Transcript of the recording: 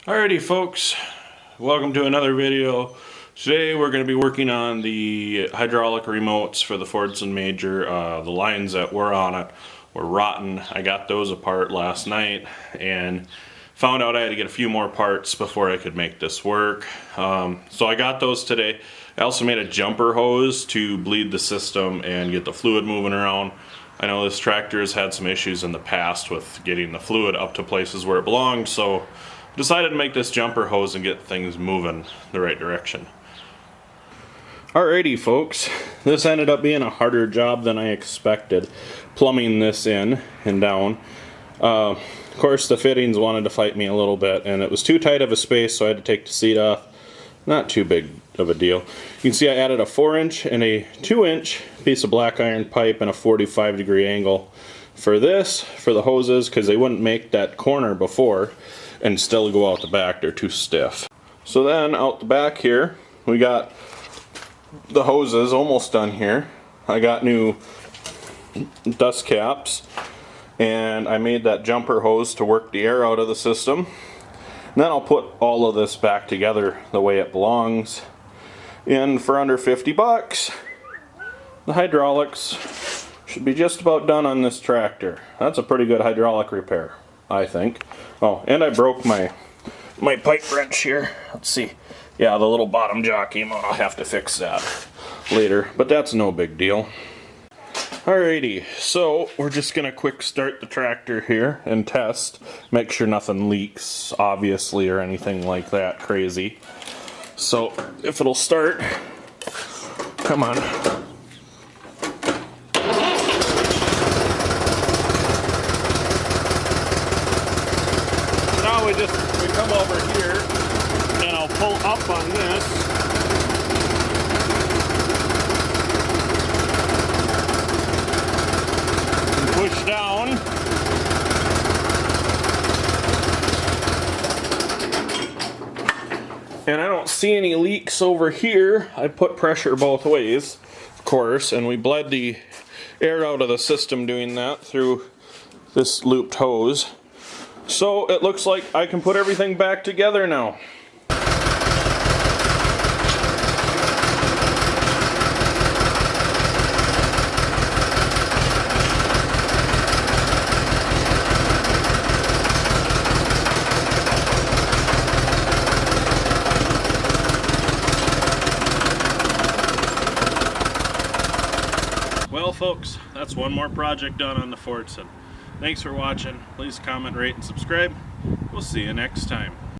Alrighty folks, welcome to another video. Today we're going to be working on the hydraulic remotes for the Fordson Major. The lines that were on it were rotten. I got those apart last night and found out I had to get a few more parts before I could make this work. So I got those today. I also made a jumper hose to bleed the system and get the fluid moving around. I know this tractor has had some issues in the past with getting the fluid up to places where it belongs, so decided to make this jumper hose and get things moving the right direction. Alrighty folks, this ended up being a harder job than I expected, plumbing this in and down. Of course the fittings wanted to fight me a little bit and it was too tight of a space, so I had to take the seat off. Not too big of a deal. You can see I added a 4-inch and a 2-inch piece of black iron pipe and a 45-degree angle for this, for the hoses, because they wouldn't make that corner before and still go out the back. They're too stiff. So then out the back here we got the hoses almost done here. I got new dust caps and I made that jumper hose to work the air out of the system. And then I'll put all of this back together the way it belongs. And for under 50 bucks, the hydraulics should be just about done on this tractor. That's a pretty good hydraulic repair, I think. Oh, and I broke my pipe wrench here. Let's see. Yeah, the little bottom jaw came out. I'll have to fix that later, but that's no big deal. Alrighty, so we're just gonna quick start the tractor here and test. Make sure nothing leaks, obviously, or anything like that crazy. So if it'll start, come on. Now we come over here and I'll pull up on this. Push down. And I don't see any leaks over here. I put pressure both ways, of course, and we bled the air out of the system doing that through this looped hose. So it looks like I can put everything back together now. Well folks, that's one more project done on the Fordson. Thanks for watching. Please comment, rate, and subscribe. We'll see you next time.